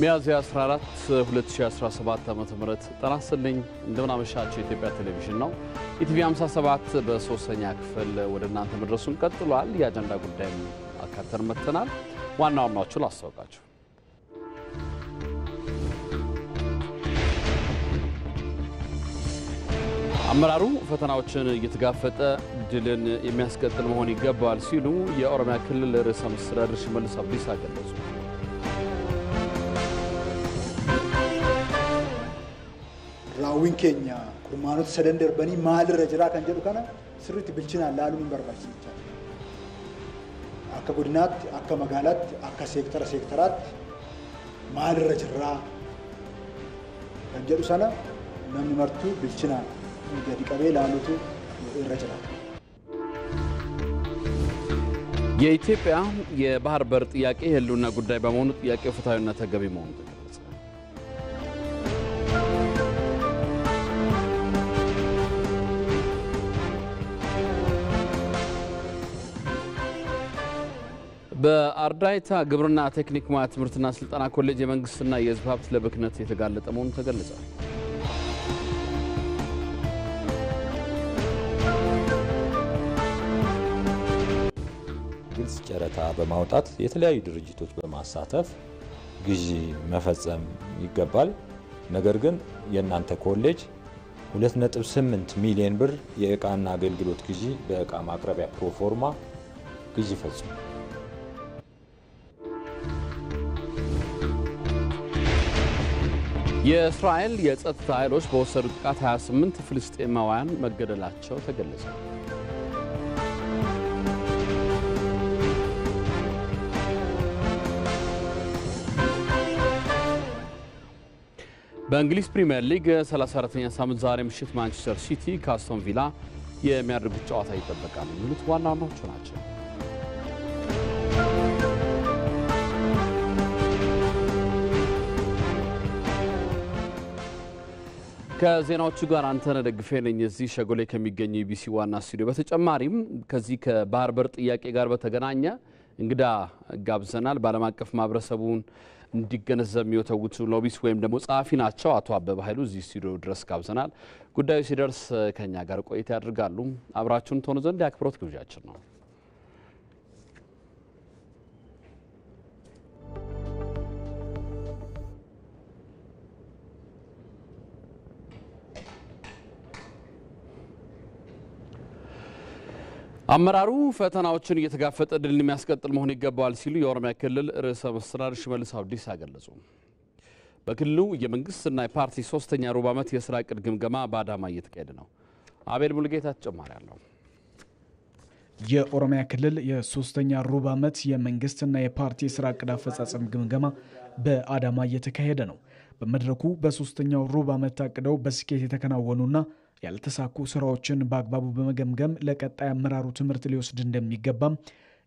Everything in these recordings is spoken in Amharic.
ሚያዝያ 14 2017 ዓ.ም ተናስልኝ እንደምን አመሻችሁ። የኢትዮጵያ ቴሌቪዥን ነው። ኢቲቪ 57 በሶስተኛ ክፍል ወደ እናንተ መድረሱን ቀጥሏል። የአጀንዳ ጉዳይም አካተን መተናል። ዋና ዋናዎቹን ላስታውቃችሁ። አመራሩ ፈተናዎችን እየተጋፈጠ ድልን የሚያስቀጥል መሆን ይገባል ሲሉ የኦሮሚያ ክልል ርዕሰ መስተዳድር ሽመልስ አብዲሳ ገለጹ። ራዊን ኬኛ ቁርማኖት ሰደንደር በኒ ማል ረጅራ ከንጀዱ ከነ ስሪት ብልችና ላሉን በርባች ይቻላል አከ ጉድናት አከ መጋላት አከ ሴክተራት ማል ረጅራ ከንጀዱ ሰነ ነምን መርቱ ብልችና ገዲቀቤ ላሉቱ ረጅራ የኢትዮጵያ የባህር በር ጥያቄ የህልውና ጉዳይ በመሆኑ ጥያቄው ፍትሃዊና ተገቢ መሆኑ ተገለጸ። በአርዳይታ ግብርና ቴክኒክ ሙያ ትምህርትና ስልጠና ኮሌጅ የመንግስትና የህዝብ ሀብት ለብክነት የተጋለጠ መሆኑ ተገለጸ። ግልጽ ጨረታ በማውጣት የተለያዩ ድርጅቶች በማሳተፍ ግዢ መፈጸም ይገባል። ነገር ግን የእናንተ ኮሌጅ 2.8 ሚሊዮን ብር የእቃና አገልግሎት ግዢ በእቃ ማቅረቢያ ፕሮፎርማ ግዢ ፈጽሙ። የእስራኤል የጸጥታ ኃይሎች በወሰዱት ጥቃት 28 ፍልስጤማውያን መገደላቸው ተገለጸ። በእንግሊዝ ፕሪሚየር ሊግ 34ኛ ሳምንት ዛሬ ምሽት ማንቸስተር ሲቲ ከአስቶን ቪላ የሚያደርጉት ጨዋታ ይጠበቃል የሚሉት ዋና ዋናዎቹ ናቸው። ከዜናዎቹ ጋር አንተነህ ደግፌ ነኝ። እዚህ ሸጎሌ ከሚገኘው ኢቢሲ ዋና ስቱዲዮ በተጨማሪም ከዚህ ከባህር በር ጥያቄ ጋር በተገናኘ እንግዳ ጋብዘናል። በዓለም አቀፍ ማህበረሰቡን እንዲገነዘብ የሚወተውቱ ሎቢስ ወይም ደግሞ ጸሐፊ ናቸው። አቶ አበበ ኃይሉ እዚህ ስቱዲዮ ድረስ ጋብዘናል። ጉዳዩ ሲደርስ ከኛ ጋር ቆይታ ያደርጋሉ። አብራችሁን ትሆኑ ዘንድ የአክብሮት ግብዣችን ነው። አመራሩ ፈተናዎችን እየተጋፈጠ ድልን የሚያስቀጥል መሆን ይገባዋል ሲሉ የኦሮሚያ ክልል ርዕሰ መስተዳድር ሽመልስ አብዲሳ ገለጹ። በክልሉ የመንግስትና የፓርቲ ሶስተኛ ሩብ ዓመት የስራ ዕቅድ ግምገማ በአዳማ እየተካሄደ ነው። አቤል ሙልጌታ ተጨማሪ አለው። የኦሮሚያ ክልል የሶስተኛ ሩብ ዓመት የመንግስትና የፓርቲ የስራ ዕቅድ አፈጻጸም ግምገማ በአዳማ እየተካሄደ ነው። በመድረኩ በሶስተኛው ሩብ ዓመት ታቅደው በስኬት የተከናወኑና ያልተሳኩ ስራዎችን በአግባቡ በመገምገም ለቀጣይ አመራሩ ትምህርት ሊወስድ እንደሚገባም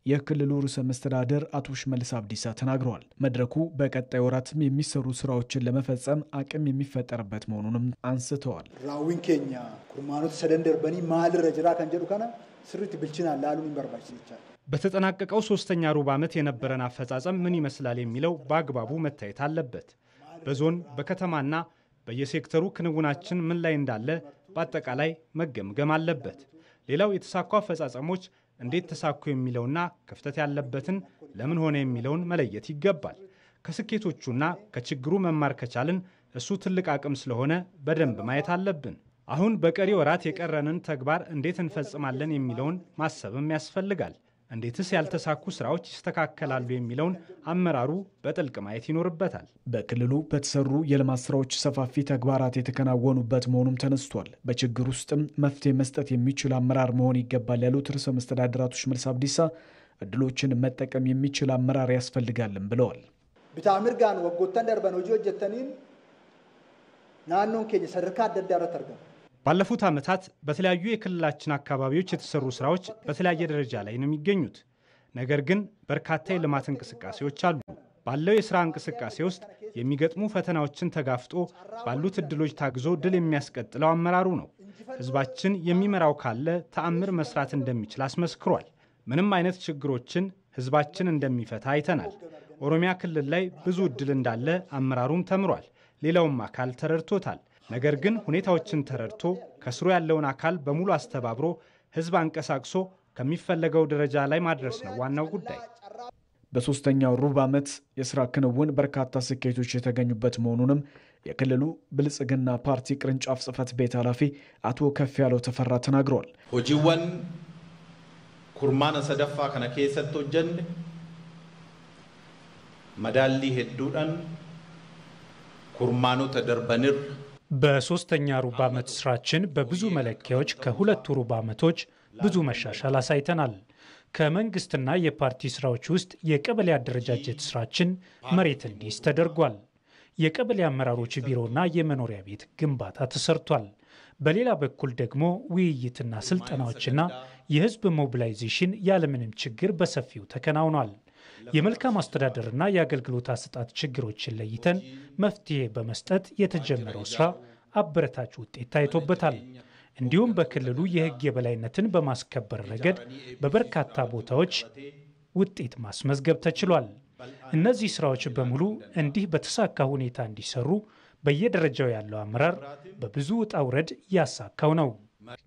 የክልሉ ርዕሰ መስተዳድር አቶ ሽመልስ አብዲሳ ተናግረዋል። መድረኩ በቀጣይ ወራትም የሚሰሩ ስራዎችን ለመፈጸም አቅም የሚፈጠርበት መሆኑንም አንስተዋል። ራዊን ኬኛ ቁርማኖት ሰደንደር በኒ ማል ረጅራ ከንጀዱ ከነ ስሪት ብልችና ላሉን በርባች ይቻላል። በተጠናቀቀው ሶስተኛ ሩብ ዓመት የነበረን አፈጻጸም ምን ይመስላል የሚለው በአግባቡ መታየት አለበት። በዞን በከተማና በየሴክተሩ ክንውናችን ምን ላይ እንዳለ በአጠቃላይ መገምገም አለበት። ሌላው የተሳኩ አፈጻጸሞች እንዴት ተሳኩ የሚለውና ክፍተት ያለበትን ለምን ሆነ የሚለውን መለየት ይገባል። ከስኬቶቹና ከችግሩ መማር ከቻልን እሱ ትልቅ አቅም ስለሆነ በደንብ ማየት አለብን። አሁን በቀሪ ወራት የቀረንን ተግባር እንዴት እንፈጽማለን የሚለውን ማሰብም ያስፈልጋል። እንዴትስ ያልተሳኩ ስራዎች ይስተካከላሉ የሚለውን አመራሩ በጥልቅ ማየት ይኖርበታል። በክልሉ በተሰሩ የልማት ስራዎች ሰፋፊ ተግባራት የተከናወኑበት መሆኑም ተነስቷል። በችግር ውስጥም መፍትሄ መስጠት የሚችል አመራር መሆን ይገባል ያሉት ርዕሰ መስተዳድር አቶ ሽመልስ አብዲሳ እድሎችን መጠቀም የሚችል አመራር ያስፈልጋልም ብለዋል። ቢታምር ጋን ወጎተን ደርበን ወጆ ጀተኒን ናኖን ከየ ሰርከ አደዳረ ተርገም ባለፉት ዓመታት በተለያዩ የክልላችን አካባቢዎች የተሰሩ ስራዎች በተለያየ ደረጃ ላይ ነው የሚገኙት። ነገር ግን በርካታ የልማት እንቅስቃሴዎች አሉ። ባለው የሥራ እንቅስቃሴ ውስጥ የሚገጥሙ ፈተናዎችን ተጋፍጦ ባሉት እድሎች ታግዞ ድል የሚያስቀጥለው አመራሩ ነው። ህዝባችን የሚመራው ካለ ተአምር መስራት እንደሚችል አስመስክሯል። ምንም አይነት ችግሮችን ህዝባችን እንደሚፈታ አይተናል። ኦሮሚያ ክልል ላይ ብዙ እድል እንዳለ አመራሩም ተምሯል። ሌላውም አካል ተረድቶታል። ነገር ግን ሁኔታዎችን ተረድቶ ከስሩ ያለውን አካል በሙሉ አስተባብሮ ህዝብ አንቀሳቅሶ ከሚፈለገው ደረጃ ላይ ማድረስ ነው ዋናው ጉዳይ። በሶስተኛው ሩብ ዓመት የስራ ክንውን በርካታ ስኬቶች የተገኙበት መሆኑንም የክልሉ ብልጽግና ፓርቲ ቅርንጫፍ ጽህፈት ቤት ኃላፊ አቶ ከፍያለው ተፈራ ተናግረዋል። ሆጂዋን ኩርማነ ሰደፋ ከነ ኬሰት ሆጀን መዳሊ ሄዱዳን ኩርማኑ ተደርበንር በሶስተኛ ሩብ ዓመት ስራችን በብዙ መለኪያዎች ከሁለቱ ሩብ ዓመቶች ብዙ መሻሻል አሳይተናል። ከመንግስትና የፓርቲ ስራዎች ውስጥ የቀበሌ አደረጃጀት ስራችን መሬት እንዲይዝ ተደርጓል። የቀበሌ አመራሮች ቢሮና የመኖሪያ ቤት ግንባታ ተሰርቷል። በሌላ በኩል ደግሞ ውይይትና ስልጠናዎችና የህዝብ ሞቢላይዜሽን ያለምንም ችግር በሰፊው ተከናውኗል። የመልካም አስተዳደርና የአገልግሎት አሰጣጥ ችግሮችን ለይተን መፍትሄ በመስጠት የተጀመረው ስራ አበረታች ውጤት ታይቶበታል። እንዲሁም በክልሉ የህግ የበላይነትን በማስከበር ረገድ በበርካታ ቦታዎች ውጤት ማስመዝገብ ተችሏል። እነዚህ ስራዎች በሙሉ እንዲህ በተሳካ ሁኔታ እንዲሰሩ በየደረጃው ያለው አመራር በብዙ ውጣ ውረድ ያሳካው ነው።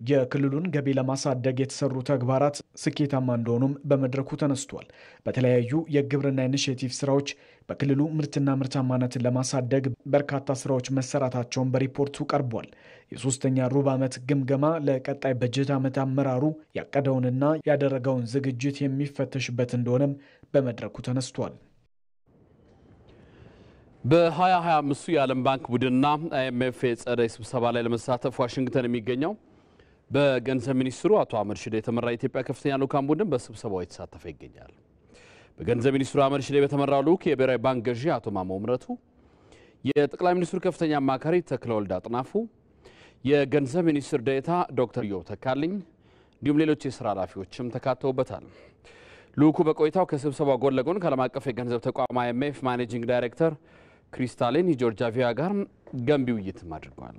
የክልሉን ገቢ ለማሳደግ የተሰሩ ተግባራት ስኬታማ እንደሆኑም በመድረኩ ተነስቷል። በተለያዩ የግብርና ኢኒሼቲቭ ስራዎች በክልሉ ምርትና ምርታማነትን ለማሳደግ በርካታ ስራዎች መሰራታቸውን በሪፖርቱ ቀርቧል። የሶስተኛ ሩብ ዓመት ግምገማ ለቀጣይ በጀት ዓመት አመራሩ ያቀደውንና ያደረገውን ዝግጅት የሚፈተሽበት እንደሆነም በመድረኩ ተነስቷል። በ2025 የዓለም ባንክ ቡድንና አይኤምኤፍ የጸደይ ስብሰባ ላይ ለመሳተፍ ዋሽንግተን የሚገኘው በገንዘብ ሚኒስትሩ አቶ አህመድ ሺዴ የተመራ የኢትዮጵያ ከፍተኛ ልዑካን ቡድን በስብሰባው የተሳተፈ ይገኛል። በገንዘብ ሚኒስትሩ አህመድ ሺዴ በተመራው ልዑክ የብሔራዊ ባንክ ገዢ አቶ ማሞ ምህረቱ፣ የጠቅላይ ሚኒስትሩ ከፍተኛ አማካሪ ተክለወልድ አጥናፉ፣ የገንዘብ ሚኒስትር ዴኤታ ዶክተር ኢዮብ ተካልኝ እንዲሁም ሌሎች የሥራ ኃላፊዎችም ተካተውበታል። ልዑኩ በቆይታው ከስብሰባው ጎን ለጎን ከዓለም አቀፍ የገንዘብ ተቋም አይኤምኤፍ ማኔጂንግ ዳይሬክተር ክሪስታሊን ጆርጂያቪያ ጋር ገንቢ ውይይትም አድርጓል።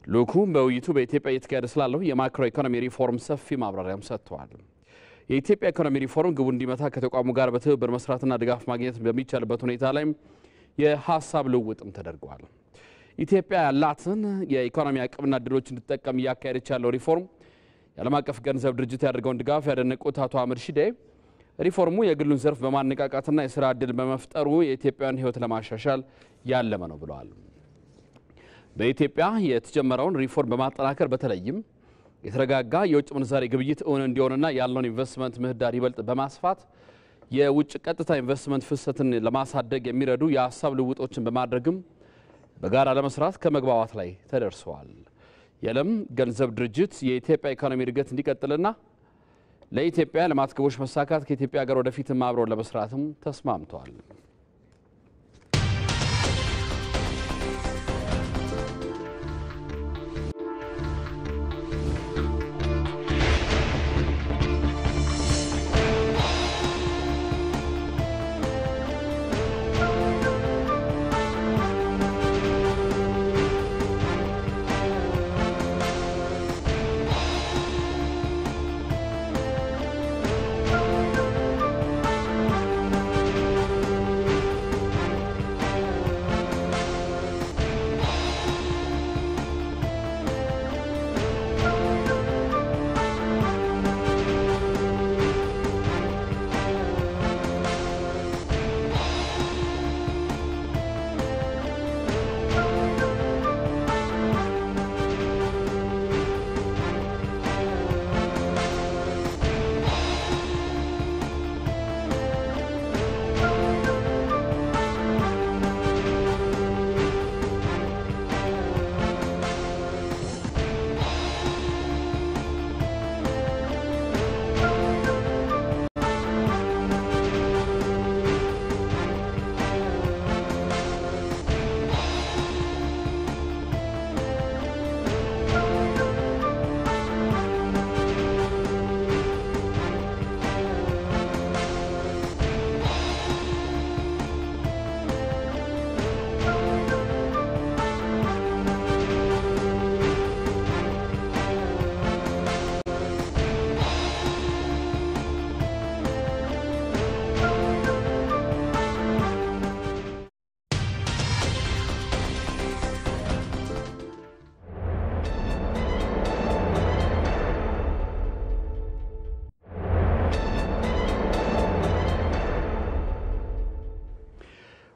ልዑኩ በውይይቱ በኢትዮጵያ እየተካሄደ ስላለው የማክሮ ኢኮኖሚ ሪፎርም ሰፊ ማብራሪያም ሰጥተዋል። የኢትዮጵያ ኢኮኖሚ ሪፎርም ግቡ እንዲመታ ከተቋሙ ጋር በትብብር መስራትና ድጋፍ ማግኘት በሚቻልበት ሁኔታ ላይ የሐሳብ ልውውጥም ተደርጓል። ኢትዮጵያ ያላትን የኢኮኖሚ አቅምና እድሎች እንድትጠቀም እያካሄደች ያለው ሪፎርም የዓለም አቀፍ ገንዘብ ድርጅት ያደረገውን ድጋፍ ያደነቁት አቶ አህመድ ሺዴ ሪፎርሙ የግሉን ዘርፍ በማነቃቃትና የሥራ ዕድል በመፍጠሩ የኢትዮጵያን ሕይወት ለማሻሻል ያለመ ነው ብለዋል። በኢትዮጵያ የተጀመረውን ሪፎርም በማጠናከር በተለይም የተረጋጋ የውጭ ምንዛሬ ግብይት እውን እንዲሆንና ያለውን ኢንቨስትመንት ምህዳር ይበልጥ በማስፋት የውጭ ቀጥታ ኢንቨስትመንት ፍሰትን ለማሳደግ የሚረዱ የሐሳብ ልውጦችን በማድረግም በጋራ ለመስራት ከመግባባት ላይ ተደርሰዋል። የዓለም ገንዘብ ድርጅት የኢትዮጵያ ኢኮኖሚ እድገት እንዲቀጥልና ለኢትዮጵያ ልማት ግቦች መሳካት ከኢትዮጵያ ጋር ወደፊትም አብረው ለመስራትም ተስማምተዋል።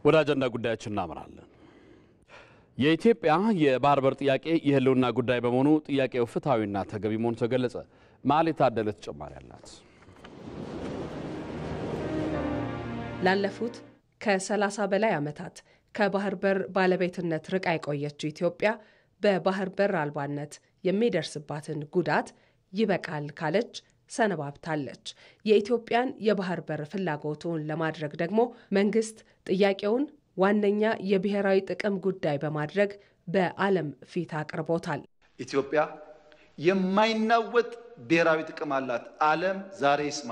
ወደ አጀንዳ ጉዳያችን እናመራለን። የኢትዮጵያ የባህር በር ጥያቄ የህልውና ጉዳይ በመሆኑ ጥያቄው ፍትሐዊና ተገቢ መሆኑ ተገለጸ። ማለት ታደለ ተጨማሪ አላት። ላለፉት ከ30 በላይ ዓመታት ከባህር በር ባለቤትነት ርቃ የቆየችው ኢትዮጵያ በባህር በር አልባነት የሚደርስባትን ጉዳት ይበቃል ካለች ሰነባብታለች። የኢትዮጵያን የባህር በር ፍላጎቱን ለማድረግ ደግሞ መንግስት ጥያቄውን ዋነኛ የብሔራዊ ጥቅም ጉዳይ በማድረግ በዓለም ፊት አቅርቦታል። ኢትዮጵያ የማይናወጥ ብሔራዊ ጥቅም አላት። ዓለም ዛሬ ይስማ።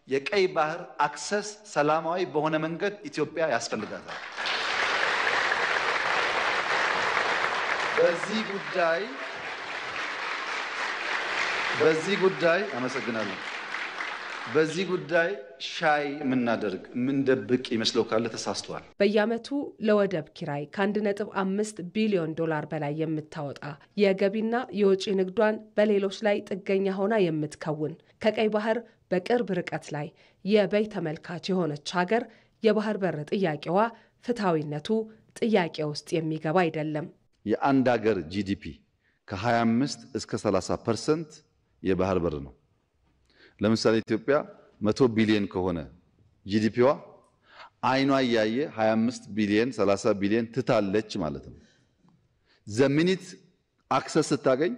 የቀይ ባህር አክሰስ ሰላማዊ በሆነ መንገድ ኢትዮጵያ ያስፈልጋታል። በዚህ ጉዳይ አመሰግናለሁ። በዚህ ጉዳይ ሻይ የምናደርግ የምንደብቅ ይመስለው ካለ ተሳስተዋል። በየዓመቱ ለወደብ ኪራይ ከ1.5 ቢሊዮን ዶላር በላይ የምታወጣ የገቢና የወጪ ንግዷን በሌሎች ላይ ጥገኛ ሆና የምትከውን ከቀይ ባህር በቅርብ ርቀት ላይ የበይ ተመልካች የሆነች ሀገር የባህር በር ጥያቄዋ ፍትሐዊነቱ ጥያቄ ውስጥ የሚገባ አይደለም። የአንድ ሀገር ጂዲፒ ከ25 እስከ 30% የባህር በር ነው። ለምሳሌ ኢትዮጵያ 100 ቢሊዮን ከሆነ ጂዲፒዋ አይኗ ያየ 25 ቢሊዮን 30 ቢሊዮን ትታለች ማለት ነው። ዘሚኒት አክሰስ ስታገኝ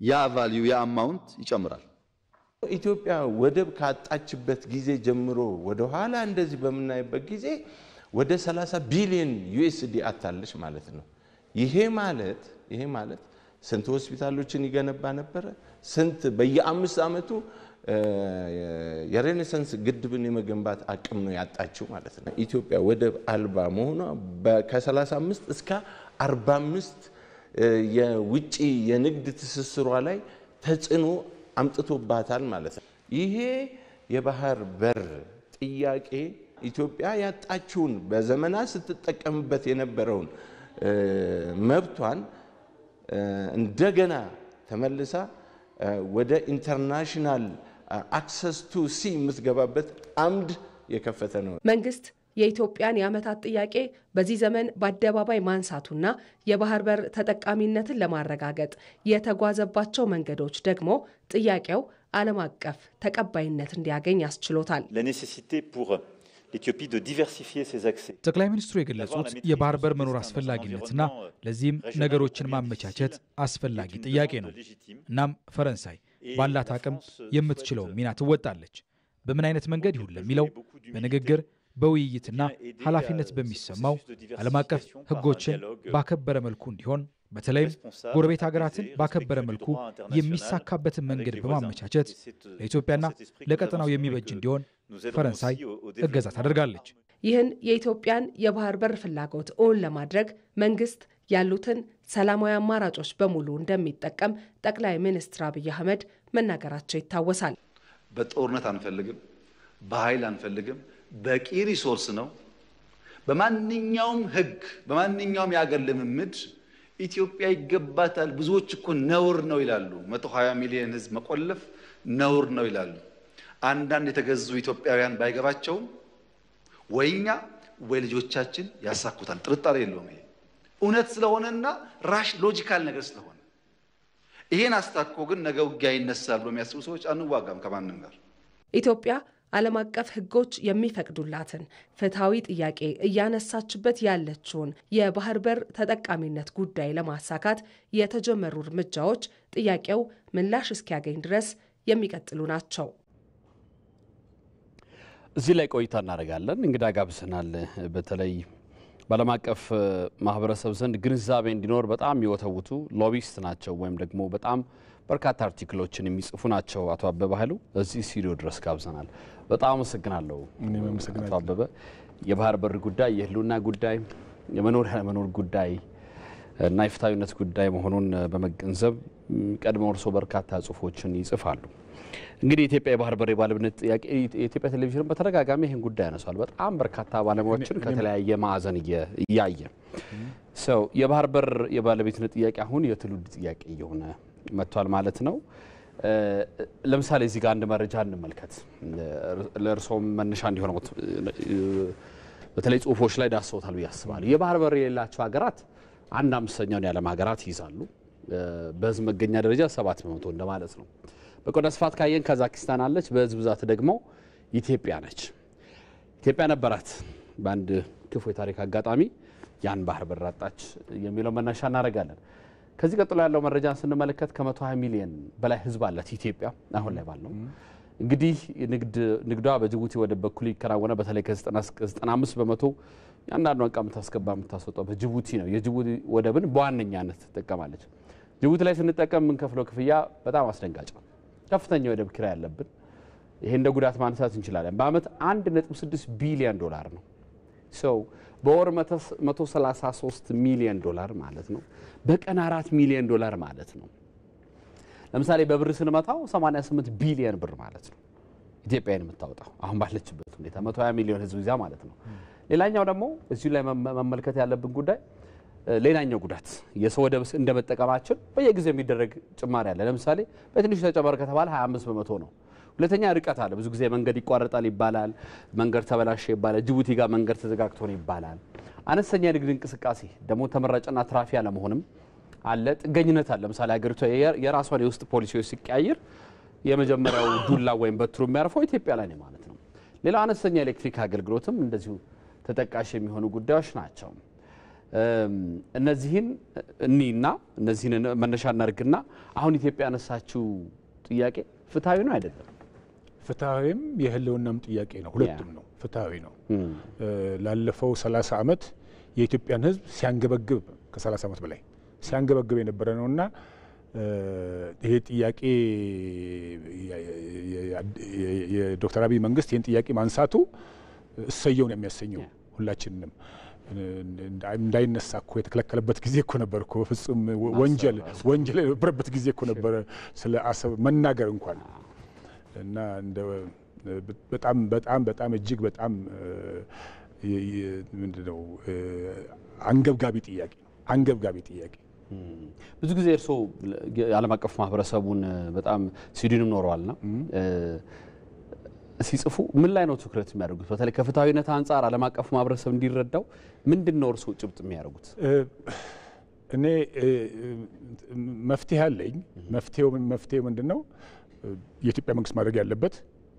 ያ ቫልዩ ያ አማውንት ይጨምራል። ኢትዮጵያ ወደብ ካጣችበት ጊዜ ጀምሮ ወደ ኋላ እንደዚህ በመናይበት ጊዜ ወደ 30 ቢሊዮን ዩኤስዲ አጣለች ማለት ነው። ይሄ ማለት ስንት ሆስፒታሎችን ይገነባ ነበር? ስንት በየ5 ዓመቱ የሬኔሳንስ ግድብን የመገንባት አቅም ነው ያጣችው ማለት ነው። ኢትዮጵያ ወደብ አልባ መሆኗ ከ35 እስከ 45 የውጪ የንግድ ትስስሯ ላይ ተጽዕኖ አምጥቶባታል ማለት ነው። ይሄ የባህር በር ጥያቄ ኢትዮጵያ ያጣችውን በዘመናት ስትጠቀምበት የነበረውን መብቷን እንደገና ተመልሳ ወደ ኢንተርናሽናል አክሰስ ቱ ሲ የምትገባበት አምድ የከፈተ ነው። መንግስት የኢትዮጵያን የዓመታት ጥያቄ በዚህ ዘመን በአደባባይ ማንሳቱና የባህር በር ተጠቃሚነትን ለማረጋገጥ የተጓዘባቸው መንገዶች ደግሞ ጥያቄው ዓለም አቀፍ ተቀባይነት እንዲያገኝ ያስችሎታል። ጠቅላይ ሚኒስትሩ የገለጹት የባህር በር መኖር አስፈላጊነትና ለዚህም ነገሮችን ማመቻቸት አስፈላጊ ጥያቄ ነው። እናም ፈረንሳይ ባላት አቅም የምትችለው ሚና ትወጣለች። በምን አይነት መንገድ ይሁን ለሚለው በንግግር በውይይትና ኃላፊነት በሚሰማው ዓለም አቀፍ ሕጎችን ባከበረ መልኩ እንዲሆን በተለይም ጎረቤት ሀገራትን ባከበረ መልኩ የሚሳካበትን መንገድ በማመቻቸት ለኢትዮጵያና ለቀጠናው የሚበጅ እንዲሆን ፈረንሳይ እገዛ ታደርጋለች። ይህን የኢትዮጵያን የባህር በር ፍላጎት እውን ለማድረግ መንግስት ያሉትን ሰላማዊ አማራጮች በሙሉ እንደሚጠቀም ጠቅላይ ሚኒስትር አብይ አህመድ መናገራቸው ይታወሳል። በጦርነት አንፈልግም፣ በኃይል አንፈልግም። በቂ ሪሶርስ ነው። በማንኛውም ህግ በማንኛውም የአገር ልምምድ ኢትዮጵያ ይገባታል። ብዙዎች እኮ ነውር ነው ይላሉ። 120 ሚሊዮን ህዝብ መቆለፍ ነውር ነው ይላሉ። አንዳንድ የተገዙ ኢትዮጵያውያን ባይገባቸውም ወይኛ ወይ ልጆቻችን ያሳኩታል። ጥርጣሬ የለውም። ይሄ እውነት ስለሆነና ራሽ ሎጂካል ነገር ስለሆነ ይሄን አስታኮ ግን ነገ ውጊያ ይነሳል ብሎ የሚያስቡ ሰዎች አንዋጋም ከማንም ጋር። ኢትዮጵያ ዓለም አቀፍ ህጎች የሚፈቅዱላትን ፍትሐዊ ጥያቄ እያነሳችበት ያለችውን የባህር በር ተጠቃሚነት ጉዳይ ለማሳካት የተጀመሩ እርምጃዎች ጥያቄው ምላሽ እስኪያገኝ ድረስ የሚቀጥሉ ናቸው። እዚህ ላይ ቆይታ እናደርጋለን። እንግዳ ጋብዘናል። በተለይ በዓለም አቀፍ ማህበረሰብ ዘንድ ግንዛቤ እንዲኖር በጣም የሚወተውቱ ሎቢስት ናቸው ወይም ደግሞ በጣም በርካታ አርቲክሎችን የሚጽፉ ናቸው። አቶ አበበ ኃይሉ እዚህ ስቱዲዮ ድረስ ጋብዘናል። በጣም አመሰግናለሁ። አቶ አበበ የባህር በር ጉዳይ የህልውና ጉዳይ የመኖር ያለመኖር ጉዳይ እና የፍትሐዊነት ጉዳይ መሆኑን በመገንዘብ ቀድሞ እርሶ በርካታ ጽሁፎችን ይጽፋሉ። እንግዲህ የኢትዮጵያ የባህር በር የባለቤትነት ጥያቄ የኢትዮጵያ ቴሌቪዥን በተደጋጋሚ ይህን ጉዳይ ያነሳል። በጣም በርካታ ባለሙያዎችን ከተለያየ ማዕዘን እያየ ሰው የባህር በር የባለቤትነት ጥያቄ አሁን የትውልድ ጥያቄ እየሆነ መጥቷል ማለት ነው። ለምሳሌ እዚህ ጋር አንድ መረጃ እንመልከት። ለእርሶም መነሻ እንዲሆነው በተለይ ጽሁፎች ላይ ዳሰውታል ብዬ አስባለሁ። የባህር በር የሌላቸው ሀገራት 1/5ኛውን የዓለም ሀገራት ይይዛሉ። በህዝብ መገኛ ደረጃ 7% እንደማለት ነው። በቆዳ ስፋት ካየን ካዛክስታን አለች፣ በህዝብ ብዛት ደግሞ ኢትዮጵያ ነች። ኢትዮጵያ ነበራት በአንድ ክፉ የታሪክ አጋጣሚ ያን ባህር በር አጣች የሚለው መነሻ እናደርጋለን። ከዚህ ቀጥሎ ያለው መረጃን ስንመለከት ከ120 ሚሊዮን በላይ ህዝብ አላት ኢትዮጵያ አሁን ላይ ባለው። እንግዲህ ንግዷ በጅቡቲ ወደብ በኩል ይከናወነ በተለይ ከ95% ያንዳንዱ ዕቃ የምታስገባ የምታስወጣው በጅቡቲ ነው። የጅቡቲ ወደብን በዋነኛነት ትጠቀማለች። ጅቡቲ ላይ ስንጠቀም የምንከፍለው ክፍያ በጣም አስደንጋጭ ነው። ከፍተኛ ወደብ ኪራይ ያለብን፣ ይሄ እንደ ጉዳት ማንሳት እንችላለን። በአመት 1.6 ቢሊዮን ዶላር ነው። በወር 133 ሚሊዮን ዶላር ማለት ነው። በቀን 4 ሚሊዮን ዶላር ማለት ነው። ለምሳሌ በብር ስንመታው 88 ቢሊዮን ብር ማለት ነው ኢትዮጵያን የምታወጣው አሁን ባለችበት ሁኔታ 120 ሚሊዮን ህዝብ ይዛ ማለት ነው። ሌላኛው ደግሞ እዚሁ ላይ መመልከት ያለብን ጉዳይ ሌላኛው ጉዳት የሰው ወደብ እንደመጠቀማችን በየጊዜው የሚደረግ ጭማሪ አለ። ለምሳሌ በትንሽ ተጨመረ ከተባለ 25% ነው። ሁለተኛ ርቀት አለ። ብዙ ጊዜ መንገድ ይቋረጣል ይባላል፣ መንገድ ተበላሸ ይባላል፣ ጅቡቲ ጋር መንገድ ተዘጋግቶ ነው ይባላል። አነስተኛ የንግድ እንቅስቃሴ ደግሞ ተመራጭና ትራፊ አለመሆንም አለ። ጥገኝነት አለ። ለምሳሌ ሀገሪቷ የራሷን የውስጥ ፖሊሲዎች ሲቀያየር የመጀመሪያው ዱላ ወይም በትሩ የሚያርፈው ኢትዮጵያ ላይ ነው ማለት ነው። ሌላ አነስተኛ ኤሌክትሪክ አገልግሎትም እንደዚሁ ተጠቃሽ የሚሆኑ ጉዳዮች ናቸው። እነዚህን መነሻ እናድርግና አሁን ኢትዮጵያ ያነሳችው ጥያቄ ፍትሃዊ ነው አይደለም? ፍትሃዊም የህልውናም ጥያቄ ነው። ሁለቱም ነው። ፍትሃዊ ነው። ላለፈው 30 ዓመት የኢትዮጵያን ህዝብ ሲያንገበግብ ከ30 ዓመት በላይ ሲያንገበግብ የነበረ ነውና ይሄ ጥያቄ የዶክተር አብይ መንግስት ይህን ጥያቄ ማንሳቱ እሰየውን የሚያሰኘው ሁላችንንም እንዳይነሳ እኮ የተከለከለበት ጊዜ እኮ ነበር እኮ ፍጹም ወንጀል የነበረበት ጊዜ እኮ ነበር ስለ አሰብ መናገር እንኳን እና በጣም እጅግ በጣም ምንድነው አንገብጋቢ ጥያቄ ብዙ ጊዜ እርሶ የዓለም አቀፍ ማህበረሰቡን በጣም ሲዲንም ኖረዋልና ሲጽፉ ምን ላይ ነው ትኩረት የሚያደርጉት? በተለይ ከፍትሃዊነት አንፃር ዓለም አቀፍ ማህበረሰብ እንዲረዳው ምንድነው እርሶ ጭብጥ የሚያደርጉት? እኔ መፍትሄ አለኝ። መፍትሄው ምንድነው? የኢትዮጵያ መንግስት ማድረግ ያለበት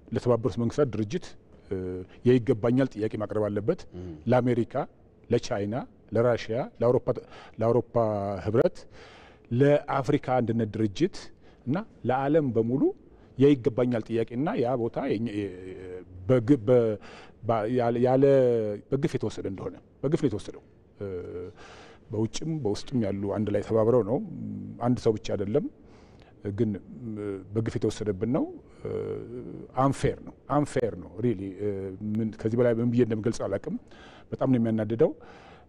ለተባበሩት መንግስታት ድርጅት የይገባኛል ጥያቄ ማቅረብ አለበት። ለአሜሪካ፣ ለቻይና፣ ለራሽያ፣ ለአውሮፓ ህብረት፣ ለአፍሪካ አንድነት ድርጅት እና ለዓለም በሙሉ የይገባኛል ጥያቄና ያ ቦታ በግፍ የተወሰደ እንደሆነ በግፍ ነው የተወሰደው። በውጭም በውስጥም ያሉ አንድ ላይ ተባብረው ነው። አንድ ሰው ብቻ አይደለም፣ ግን በግፍ የተወሰደብን ነው። አንፌር ነው ሪሊ። ከዚህ በላይ ምን ብዬ እንደምገልጸው አላውቅም። በጣም ነው የሚያናድደው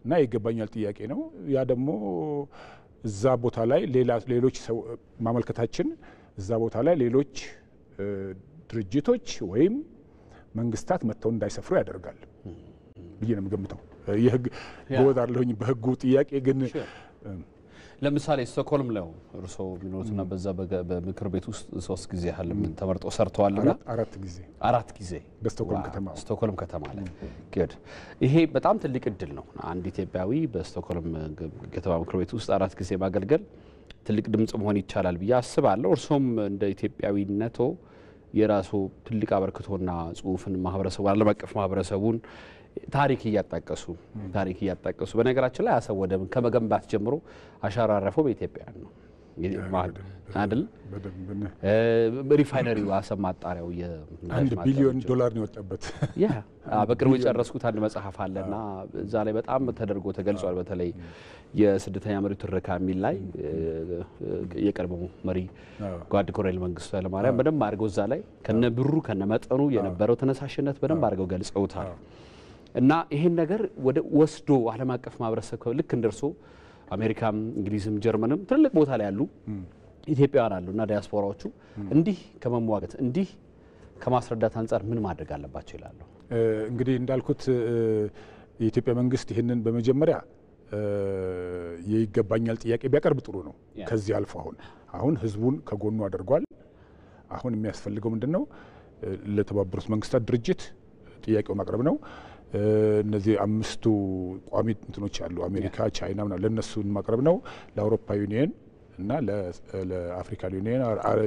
እና የይገባኛል ጥያቄ ነው። ያ ደግሞ እዛ ቦታ ላይ ሌሎች ሰው ማመልከታችን እዛ ቦታ ላይ ሌሎች ድርጅቶች ወይም መንግስታት መጥተው እንዳይሰፍሩ ያደርጋል ብዬ ነው የምገምተው። የህግ ጎበዝ አይደለሁኝ በህጉ ጥያቄ ግን ለምሳሌ ስቶክሆልም ላይ እርሶ የሚኖሩትና በዛ በምክር ቤት ውስጥ 3 ጊዜ ያህል ተመርጠው ሰርተዋልና 4 ጊዜ በስቶክሆልም ከተማ ላይ ግድ ይሄ በጣም ትልቅ እድል ነው። አንድ ኢትዮጵያዊ በስቶክሆልም ከተማ ምክር ቤት ውስጥ 4 ጊዜ ማገልገል ትልቅ ድምጽ መሆን ይቻላል ብዬ አስባለሁ። እርሶም እንደ ኢትዮጵያዊነቶ የራሱ ትልቅ አበርክቶና ጽሁፍን ማህበረሰቡ ዓለም አቀፍ ማህበረሰቡን ታሪክ እያጣቀሱ በነገራችን ላይ አሰብ ወደብን ከመገንባት ጀምሮ አሻራ ያረፈው በኢትዮጵያውያን ነው አይደል? ሪፋይነሪው አሰብ ማጣሪያው $1 ቢሊዮን ነው የወጣበት። በቅርቡ የጨረስኩት አንድ መጽሐፍ አለና እዛ ላይ በጣም ተደርጎ ተገልጿል። በተለይ የስደተኛ መሪ ትረካ የሚል ላይ የቀድሞ መሪ ጓድ ኮሎኔል መንግስቱ ኃይለማርያም በደንብ አድርገው እዛ ላይ ከነ ብሩ ከነ መጠኑ የነበረው ተነሳሽነት በደንብ አድርገው ገልጸውታል። እና ይሄን ነገር ወስዶ ዓለም አቀፍ ማህበረሰብ ልክ እንደርሶ አሜሪካም እንግሊዝም ጀርመንም ትልቅ ቦታ ላይ ያሉ ኢትዮጵያውያን አሉና ዲያስፖራዎቹ እንዲህ ከመሟገት እንዲህ ከማስረዳት አንፃር ምን ማድረግ አለባቸው ይላሉ? እንግዲህ እንዳልኩት የኢትዮጵያ መንግስት ይህንን በመጀመሪያ የይገባኛል ጥያቄ ቢያቀርብ ጥሩ ነው። ከዚህ አልፎ አሁን ህዝቡን ከጎኑ አድርጓል። አሁን የሚያስፈልገው ምንድነው? ለተባበሩት መንግስታት ድርጅት ጥያቄው ማቅረብ ነው። እነዚህ አምስቱ ቋሚ እንትኖች አሉ አሜሪካ ቻይና ምናምን ለነሱን ማቅረብ ነው ለአውሮፓ ዩኒየን እና ለአፍሪካ ዩኒየን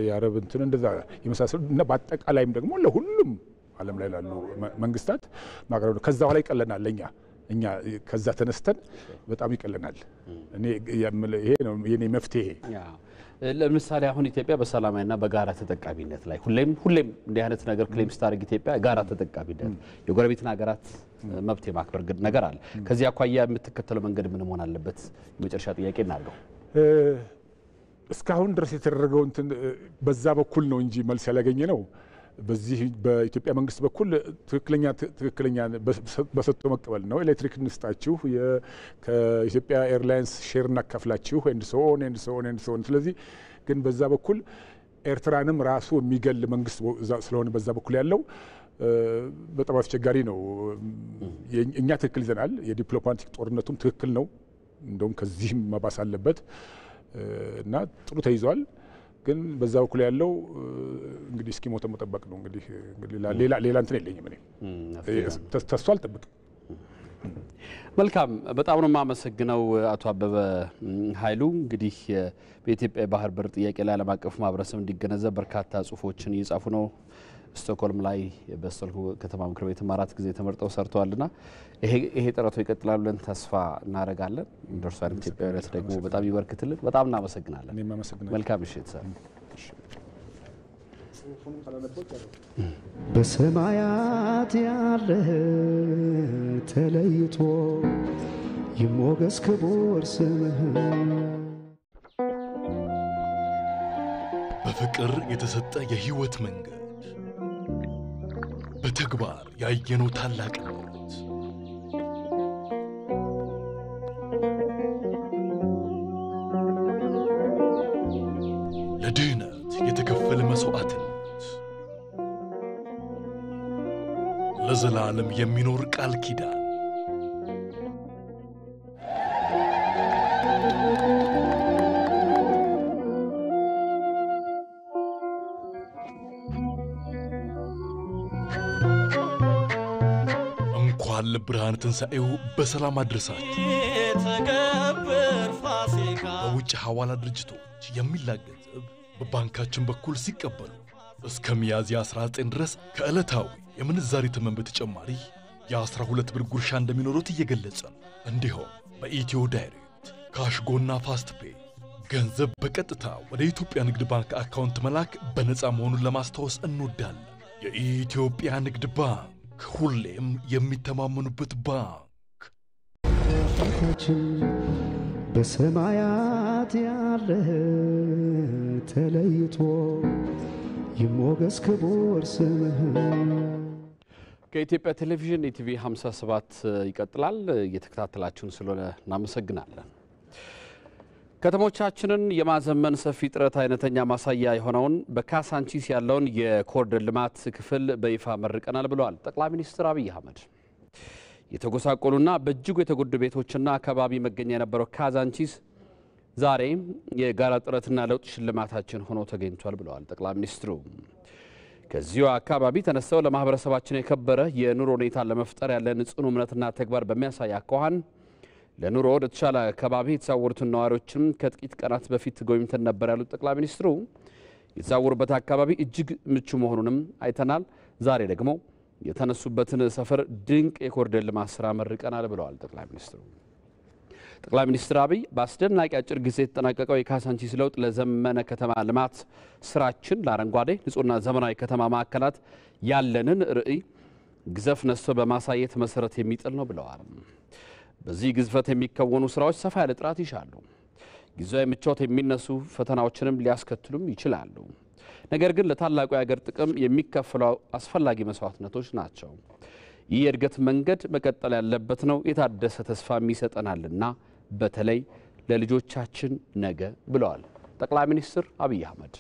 የአረብ እንትን እንደዛ የመሳሰሉ እና በአጠቃላይም ደግሞ ለሁሉም ዓለም ላይ ላሉ መንግስታት ማቅረብ ነው ከዛ በኋላ ይቀለናል እኛ ከዛ ተነስተን በጣም ይቀለናል ይሄ ነው የኔ መፍትሄ ለምሳሌ አሁን ኢትዮጵያ በሰላማዊና በጋራ ተጠቃሚነት ላይ ሁሌም እንዲህ አይነት ነገር ክሌም ስታደርግ ኢትዮጵያ ጋራ ተጠቃሚነት የጎረቤትን ሀገራት መብት የማክበር ነገር አለ ከዚህ አኳያ የምትከተለው መንገድ ምን መሆን አለበት የመጨረሻ ጥያቄ እናድርገው እስካሁን ድረስ የተደረገው እንትን በዛ በኩል ነው እንጂ መልስ ያላገኘ ነው በዚህ በኢትዮጵያ መንግስት በኩል ትክክለኛ በሰጥቶ መቀበል ነው ኤሌክትሪክ እንስጣችሁ ከኢትዮጵያ ኤርላይንስ ሼር እናካፍላችሁ and so on ስለዚህ ግን በዛ በኩል ኤርትራንም ራሱ የሚገል መንግስት ስለሆነ በዛ በኩል ያለው በጣም አስቸጋሪ ነው እኛ ትክክል ይዘናል የዲፕሎማቲክ ጦርነቱም ትክክል ነው እንደውም ከዚህም መባስ አለበት እና ጥሩ ተይዟል ግን በዛ በኩል ያለው እንግዲህ እስኪ ሞተ መጠበቅ ነው እንግዲህ ሌላ እንትን የለኝም እኔ ተስፋ አልጠብቅም መልካም በጣም ነው ማመሰግነው አቶ አበበ ኃይሉ እንግዲህ በኢትዮጵያ ባህር በር ጥያቄ ላይ ዓለም አቀፍ ማህበረሰብ እንዲገነዘብ በርካታ ጽሁፎችን እየጻፉ ነው ስቶክሆልም ላይ በስቶክሆልም ከተማ ምክር ቤት አራት ጊዜ ተመርጠው ሰርተዋልና ይሄ ጥረቱ ይቀጥላል ብለን ተስፋ እናደርጋለን እንደርሷን ኢትዮጵያዊነት ደግሞ በጣም ይበርክትልን በጣም እናመሰግናለን እኔም አመሰግናለሁ መልካም ምሽት ሰር በሰማያት ያለህ ተለይቶ ይሞገስ ክቡር ስምህ በፍቅር የተሰጠ የህይወት መንገድ በተግባር ያየነው ታላቅነት ለድህነት የተከፈለ መስዋዕትነት ለዘላለም የሚኖር ቃል ኪዳን ለብርሃን ትንሣኤው በሰላም አድርሳችሁ ተከብር ፋሲካ በውጭ ሐዋላ ድርጅቶች የሚላክ ገንዘብ በባንካችን በኩል ሲቀበሉ እስከ ሚያዝያ 19 ድረስ ከዕለታዊ የምንዛሪ ተመን በተጨማሪ የ12 ብር ጉርሻ እንደሚኖሩት እየገለጸ ነው። እንዲሁም በኢትዮ ዳይሬክት ካሽጎና ፋስት ፔይ ገንዘብ በቀጥታ ወደ ኢትዮጵያ ንግድ ባንክ አካውንት መላክ በነፃ መሆኑን ለማስታወስ እንወዳለን። የኢትዮጵያ ንግድ ባንክ ሁሌም የሚተማመኑበት ባንክ ፊታችን በሰማያት ያለህ ተለይቶ ይሞገስ ክቡር ስምህ ከኢትዮጵያ ቴሌቪዥን ኢቲቪ 57 ይቀጥላል እየተከታተላችሁን ስለሆነ እናመሰግናለን። ከተሞቻችንን የማዘመን ሰፊ ጥረት አይነተኛ ማሳያ የሆነውን በካሳንቺስ ያለውን የኮሪደር ልማት ክፍል በይፋ መርቀናል ብለዋል ጠቅላይ ሚኒስትር አብይ አህመድ። የተጎሳቆሉና በእጅጉ የተጎዱ ቤቶችና አካባቢ መገኛ የነበረው ካዛንቺስ ዛሬ የጋራ ጥረትና ለውጥ ሽልማታችን ሆኖ ተገኝቷል ብለዋል ጠቅላይ ሚኒስትሩ። ከዚሁ አካባቢ ተነስተው ለማህበረሰባችን የከበረ የኑሮ ሁኔታ ለመፍጠር ያለን ጽኑ እምነትና ተግባር በሚያሳይ አኳኋን ለኑሮ ወደ ተሻለ አካባቢ የተዛወሩትን ነዋሪዎችም ከጥቂት ቀናት በፊት ጎብኝተን ነበር ያሉት ጠቅላይ ሚኒስትሩ የተዛወሩበት አካባቢ እጅግ ምቹ መሆኑንም አይተናል። ዛሬ ደግሞ የተነሱበትን ሰፈር ድንቅ የኮሪደር ልማት ስራ መርቀናል ብለዋል ጠቅላይ ሚኒስትሩ። ጠቅላይ ሚኒስትር አብይ በአስደናቂ አጭር ጊዜ የተጠናቀቀው የካሳንቺስ ለውጥ ለዘመነ ከተማ ልማት ስራችን ለአረንጓዴ ንጹህና ዘመናዊ ከተማ ማዕከላት ያለንን ርዕይ ግዘፍ ነስቶ በማሳየት መሰረት የሚጥል ነው ብለዋል። በዚህ ግዝፈት የሚከወኑ ስራዎች ሰፋ ያለ ጥራት ይሻሉ። ጊዜያዊ ምቾት የሚነሱ ፈተናዎችንም ሊያስከትሉም ይችላሉ። ነገር ግን ለታላቁ የሀገር ጥቅም የሚከፈሉ አስፈላጊ መስዋዕትነቶች ናቸው። ይህ የእድገት መንገድ መቀጠል ያለበት ነው። የታደሰ ተስፋም ይሰጠናልና በተለይ ለልጆቻችን ነገ ብለዋል ጠቅላይ ሚኒስትር አብይ አህመድ።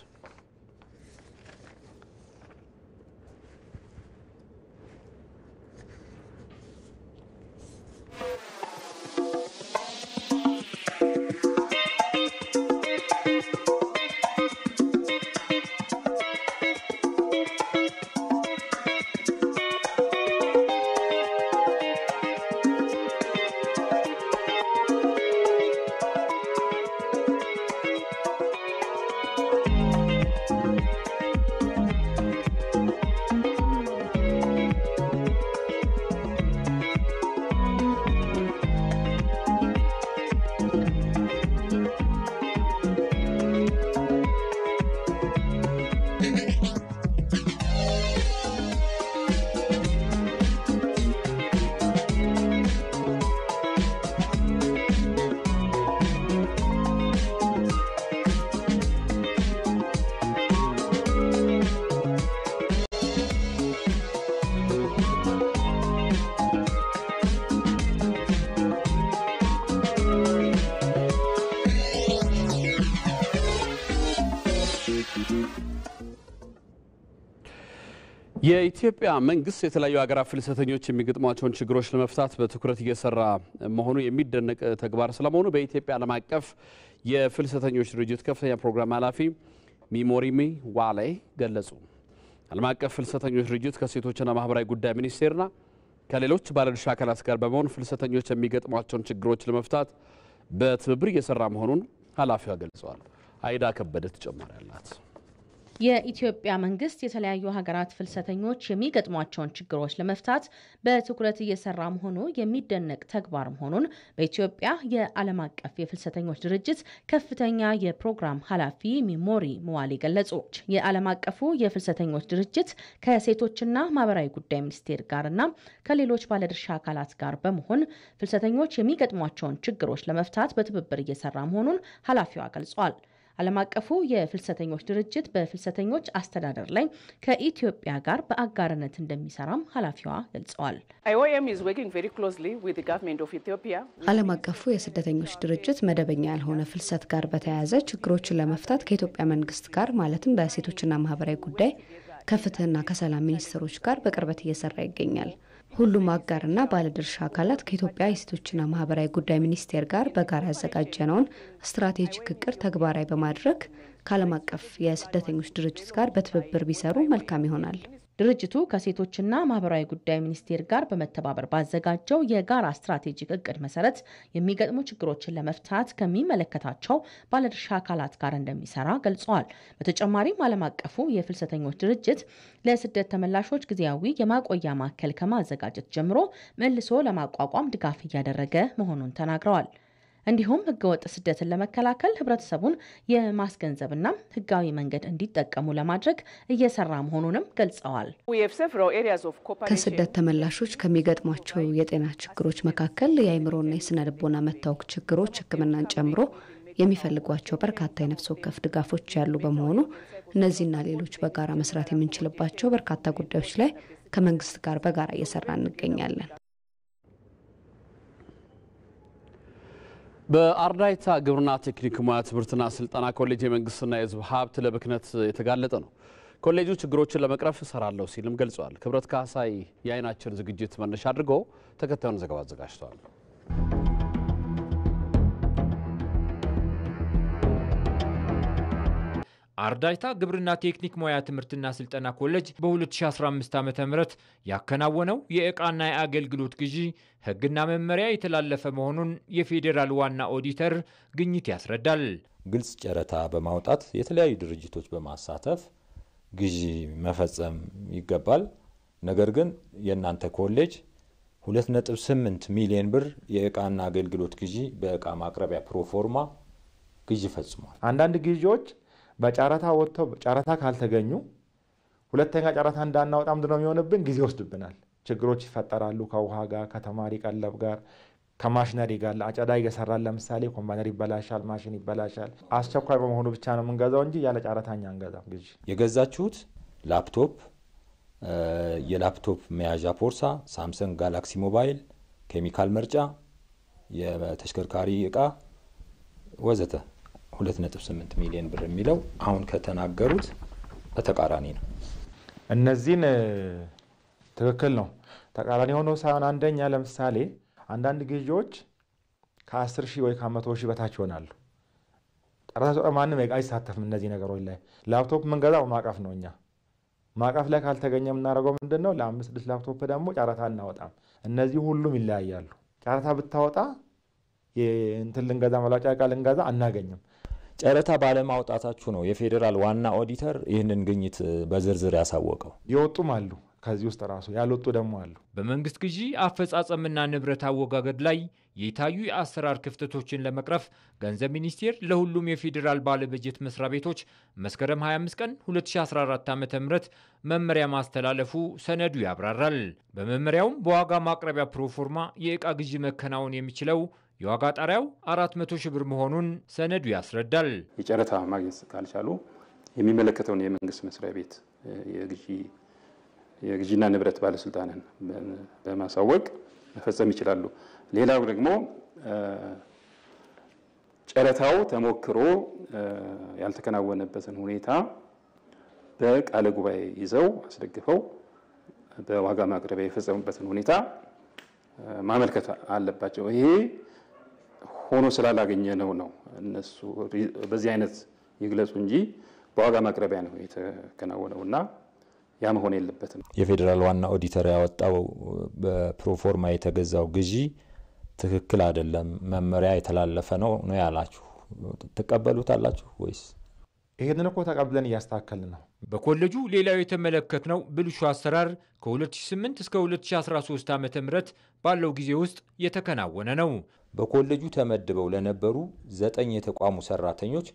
የኢትዮጵያ መንግስት የተለያዩ ሀገራት ፍልሰተኞች የሚገጥሟቸውን ችግሮች ለመፍታት በትኩረት እየሰራ መሆኑ የሚደነቅ ተግባር ስለመሆኑ በኢትዮጵያ ዓለም አቀፍ የፍልሰተኞች ድርጅት ከፍተኛ ፕሮግራም ኃላፊ ሚሞሪሚ ዋሌ ገለጹ። ዓለም አቀፍ ፍልሰተኞች ድርጅት ከሴቶችና ማህበራዊ ጉዳይ ሚኒስቴርና ከሌሎች ባለድርሻ አካላት ጋር በመሆን ፍልሰተኞች የሚገጥሟቸውን ችግሮች ለመፍታት በትብብር እየሰራ መሆኑን ኃላፊዋ ገልጸዋል። አይዳ ከበደ ተጨማሪ አላት። የኢትዮጵያ መንግስት የተለያዩ ሀገራት ፍልሰተኞች የሚገጥሟቸውን ችግሮች ለመፍታት በትኩረት እየሰራ መሆኑ የሚደነቅ ተግባር መሆኑን በኢትዮጵያ የዓለም አቀፍ የፍልሰተኞች ድርጅት ከፍተኛ የፕሮግራም ኃላፊ ሚሞሪ መዋሌ ገለጹ። የዓለም አቀፉ የፍልሰተኞች ድርጅት ከሴቶችና ማህበራዊ ጉዳይ ሚኒስቴር ጋርና ከሌሎች ባለድርሻ አካላት ጋር በመሆን ፍልሰተኞች የሚገጥሟቸውን ችግሮች ለመፍታት በትብብር እየሰራ መሆኑን ኃላፊዋ ገልጸዋል። ዓለም አቀፉ የፍልሰተኞች ድርጅት በፍልሰተኞች አስተዳደር ላይ ከኢትዮጵያ ጋር በአጋርነት እንደሚሰራም ኃላፊዋ ገልጸዋል። ዓለም አቀፉ የስደተኞች ድርጅት መደበኛ ያልሆነ ፍልሰት ጋር በተያያዘ ችግሮችን ለመፍታት ከኢትዮጵያ መንግስት ጋር ማለትም በሴቶችና ማህበራዊ ጉዳይ ከፍትህና ከሰላም ሚኒስትሮች ጋር በቅርበት እየሰራ ይገኛል። ሁሉም አጋርና ባለድርሻ አካላት ከኢትዮጵያ የሴቶችና ማህበራዊ ጉዳይ ሚኒስቴር ጋር በጋራ ያዘጋጀነውን ስትራቴጂክ እቅድ ተግባራዊ በማድረግ ከዓለም አቀፍ የስደተኞች ድርጅት ጋር በትብብር ቢሰሩ መልካም ይሆናል። ድርጅቱ ከሴቶችና ማህበራዊ ጉዳይ ሚኒስቴር ጋር በመተባበር ባዘጋጀው የጋራ ስትራቴጂክ እቅድ መሰረት የሚገጥሙ ችግሮችን ለመፍታት ከሚመለከታቸው ባለድርሻ አካላት ጋር እንደሚሰራ ገልጸዋል። በተጨማሪም ዓለም አቀፉ የፍልሰተኞች ድርጅት ለስደት ተመላሾች ጊዜያዊ የማቆያ ማዕከል ከማዘጋጀት ጀምሮ መልሶ ለማቋቋም ድጋፍ እያደረገ መሆኑን ተናግረዋል። እንዲሁም ህገወጥ ስደትን ለመከላከል ህብረተሰቡን የማስገንዘብና ህጋዊ መንገድ እንዲጠቀሙ ለማድረግ እየሰራ መሆኑንም ገልጸዋል። ከስደት ተመላሾች ከሚገጥሟቸው የጤና ችግሮች መካከል የአእምሮና የስነ ልቦና መታወክ ችግሮች ህክምናን ጨምሮ የሚፈልጓቸው በርካታ የነፍስ ወከፍ ድጋፎች ያሉ በመሆኑ እነዚህና ሌሎች በጋራ መስራት የምንችልባቸው በርካታ ጉዳዮች ላይ ከመንግስት ጋር በጋራ እየሰራ እንገኛለን። በአርዳይታ ግብርና ቴክኒክ ሙያ ትምህርትና ስልጠና ኮሌጅ የመንግስትና የህዝብ ሀብት ለብክነት የተጋለጠ ነው። ኮሌጁ ችግሮችን ለመቅረፍ እሰራለሁ ሲልም ገልጿል። ክብረት ካሳይ የአይናችን ዝግጅት መነሻ አድርጎ ተከታዩን ዘገባ አዘጋጅቷል። አርዳይታ ግብርና ቴክኒክ ሙያ ትምህርትና ስልጠና ኮሌጅ በ2015 ዓ.ም ያከናወነው የእቃና የአገልግሎት ግዢ ህግና መመሪያ የተላለፈ መሆኑን የፌዴራል ዋና ኦዲተር ግኝት ያስረዳል። ግልጽ ጨረታ በማውጣት የተለያዩ ድርጅቶች በማሳተፍ ግዢ መፈጸም ይገባል። ነገር ግን የእናንተ ኮሌጅ 2.8 ሚሊዮን ብር የእቃና አገልግሎት ግዢ በእቃ ማቅረቢያ ፕሮፎርማ ግዢ ፈጽሟል። አንዳንድ ግዢዎች በጨረታ ወጥተው ጨረታ ካልተገኙ ሁለተኛ ጨረታ እንዳናወጣ ምንድነው የሚሆንብን? ጊዜ ወስድብናል። ችግሮች ይፈጠራሉ። ከውሃ ጋር፣ ከተማሪ ቀለብ ጋር፣ ከማሽነሪ ጋር። አጨዳ እየሰራን ለምሳሌ ኮምባይነር ይበላሻል፣ ማሽን ይበላሻል። አስቸኳይ በመሆኑ ብቻ ነው የምንገዛው እንጂ ያለ ጨረታኛ አንገዛም። ግዢ የገዛችሁት ላፕቶፕ፣ የላፕቶፕ መያዣ ፖርሳ፣ ሳምሰንግ ጋላክሲ ሞባይል፣ ኬሚካል መርጫ፣ የተሽከርካሪ እቃ ወዘተ 2.8 ሚሊዮን ብር የሚለው አሁን ከተናገሩት በተቃራኒ ነው። እነዚህን ትክክል ነው። ተቃራኒ ሆኖ ሳይሆን አንደኛ ለምሳሌ አንዳንድ ግዢዎች ከ10 ሺህ ወይ ከ100 ሺህ በታች ይሆናሉ። ጨረታ ማንም አይሳተፍም። እነዚህ ነገሮች ላይ ላፕቶፕ የምንገዛው ማዕቀፍ ነው። እኛ ማዕቀፍ ላይ ካልተገኘ የምናደርገው ምንድነው? ለ5-6 ላፕቶፕ ደግሞ ጨረታ እናወጣም። እነዚህ ሁሉም ይለያያሉ። ጨረታ ብታወጣ እንትን ልንገዛ መላጫ ዕቃ ልንገዛ አናገኝም። ጨረታ ባለማውጣታችሁ ነው የፌዴራል ዋና ኦዲተር ይህንን ግኝት በዝርዝር ያሳወቀው። የወጡም አሉ፣ ከዚህ ውስጥ ራሱ ያልወጡ ደግሞ አሉ። በመንግስት ግዢ አፈጻጸምና ንብረት አወጋገድ ላይ የታዩ የአሰራር ክፍተቶችን ለመቅረፍ ገንዘብ ሚኒስቴር ለሁሉም የፌዴራል ባለበጀት መስሪያ ቤቶች መስከረም 25 ቀን 2014 ዓ.ም መመሪያ ማስተላለፉ ሰነዱ ያብራራል። በመመሪያውም በዋጋ ማቅረቢያ ፕሮፎርማ የዕቃ ግዢ መከናወን የሚችለው የዋጋ ጣሪያው 400 ሺህ ብር መሆኑን ሰነዱ ያስረዳል። የጨረታ ማግኘት ካልቻሉ የሚመለከተውን የመንግስት መስሪያ ቤት የግዢና ንብረት ባለስልጣንን በማሳወቅ መፈጸም ይችላሉ። ሌላው ደግሞ ጨረታው ተሞክሮ ያልተከናወነበትን ሁኔታ በቃለ ጉባኤ ይዘው አስደግፈው በዋጋ ማቅረቢያ የፈጸሙበትን ሁኔታ ማመልከት አለባቸው። ይሄ ሆኖ ስላላገኘ ነው እነሱ በዚህ አይነት ይግለጹ እንጂ በዋጋ ማቅረቢያ ነው የተከናወነውና ያ መሆን የለበትም። የፌዴራል ዋና ኦዲተር ያወጣው በፕሮፎርማ የተገዛው ግዢ ትክክል አይደለም፣ መመሪያ የተላለፈ ነው ያላችሁ ትቀበሉታላችሁ ወይስ? ይሄንን እኮ ተቀብለን እያስተካከልን ነው። በኮሌጁ ሌላው የተመለከትነው ብልሹ አሰራር ከ2008 እስከ 2013 ዓ.ም ባለው ጊዜ ውስጥ የተከናወነ ነው። በኮሌጁ ተመድበው ለነበሩ 9 የተቋሙ ሰራተኞች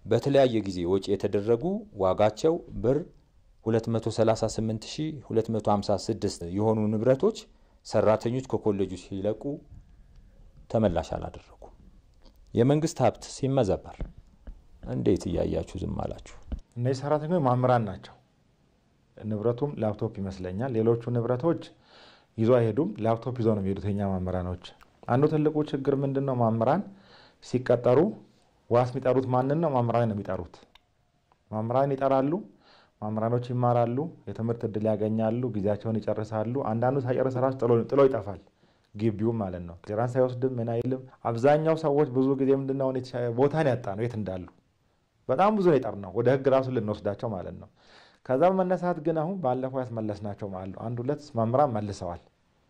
በተለያየ ጊዜ ወጪ የተደረጉ ዋጋቸው ብር 238256 የሆኑ ንብረቶች ሰራተኞች ከኮሌጁ ሲለቁ ተመላሽ አላደረጉ። የመንግስት ሀብት ሲመዘበር እንዴት እያያችሁ ዝም አላችሁ? እነዚህ ሰራተኞች መምህራን ናቸው። ንብረቱም ላፕቶፕ ይመስለኛል። ሌሎቹ ንብረቶች ይዞ አይሄዱም፣ ላፕቶፕ ይዞ ነው የሚሄዱት የኛ መምህራኖች። አንዱ ትልቁ ችግር ምንድነው? መምህራን ሲቀጠሩ ዋስ የሚጠሩት ማንን ነው? መምህራን ነው የሚጠሩት። መምህራን ይጠራሉ፣ መምህራኖች ይማራሉ፣ የትምህርት እድል ያገኛሉ፣ ጊዜያቸውን ይጨርሳሉ። አንዳንዱ ሳይጨርስ ራሱ ጥሎ ይጠፋል፣ ግቢው ማለት ነው። ክሊራንስ አይወስድም፣ ምን አይልም። አብዛኛው ሰዎች ብዙ ጊዜ ምንድነው ቦታን ያጣ ነው የት እንዳሉ በጣም ብዙ ነው የጠርነው፣ ወደ ህግ ራሱ ልንወስዳቸው ማለት ነው። ከዛ በመነሳት ግን አሁን ባለፈው ያስመለስናቸው ማለት ነው 1-2 መምህራን መልሰዋል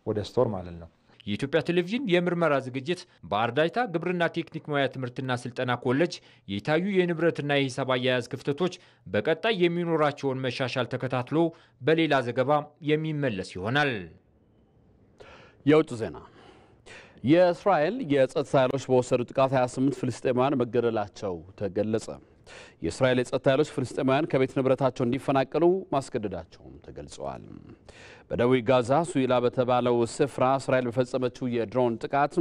ወደ ስቶር ማለት ነው። የኢትዮጵያ ቴሌቪዥን የምርመራ ዝግጅት በአርዳይታ ግብርና ቴክኒክ ሙያ ትምህርትና ስልጠና ኮሌጅ የታዩ የንብረትና የሂሳብ አያያዝ ክፍተቶች በቀጣይ የሚኖራቸውን መሻሻል ተከታትሎ በሌላ ዘገባ የሚመለስ ይሆናል። የውጭ ዜና። የእስራኤል የጸጥታ ኃይሎች በወሰዱ ጥቃት 28 ፍልስጤማውያን መገደላቸው ተገለጸ። የእስራኤል የጸጥታ ኃይሎች ፍልስጤማውያን ከቤት ንብረታቸው እንዲፈናቀሉ ማስገደዳቸውም ተገልጸዋል። በደቡብ ጋዛ ሱይላ በተባለው ስፍራ እስራኤል በፈጸመችው የድሮን ጥቃት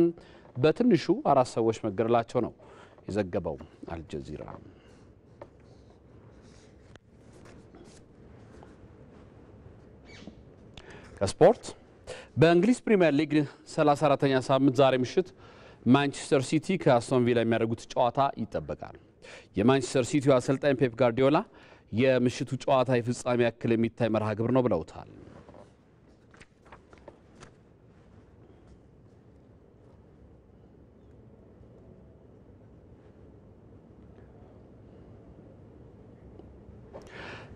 በትንሹ 4 ሰዎች መገደላቸው ነው የዘገበው አልጀዚራ። ከስፖርት በእንግሊዝ ፕሪሚየር ሊግ 34ኛ ሳምንት ዛሬ ምሽት ማንቸስተር ሲቲ ከአስቶን ቪላ የሚያደርጉት ጨዋታ ይጠበቃል። የማንቸስተር ሲቲው አሰልጣኝ ፔፕ ጋርዲዮላ የምሽቱ ጨዋታ የፍጻሜ ያክል የሚታይ መርሃ ግብር ነው ብለውታል።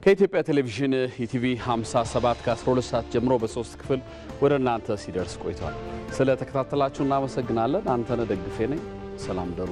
ከኢትዮጵያ ቴሌቪዥን ኢቲቪ 57 ከ12 ሰዓት ጀምሮ በ3 ክፍል ወደ እናንተ ሲደርስ ቆይቷል። ስለ ተከታተላችሁ እናመሰግናለን። አንተነህ ደግፌ ነኝ። ሰላም ደሩ።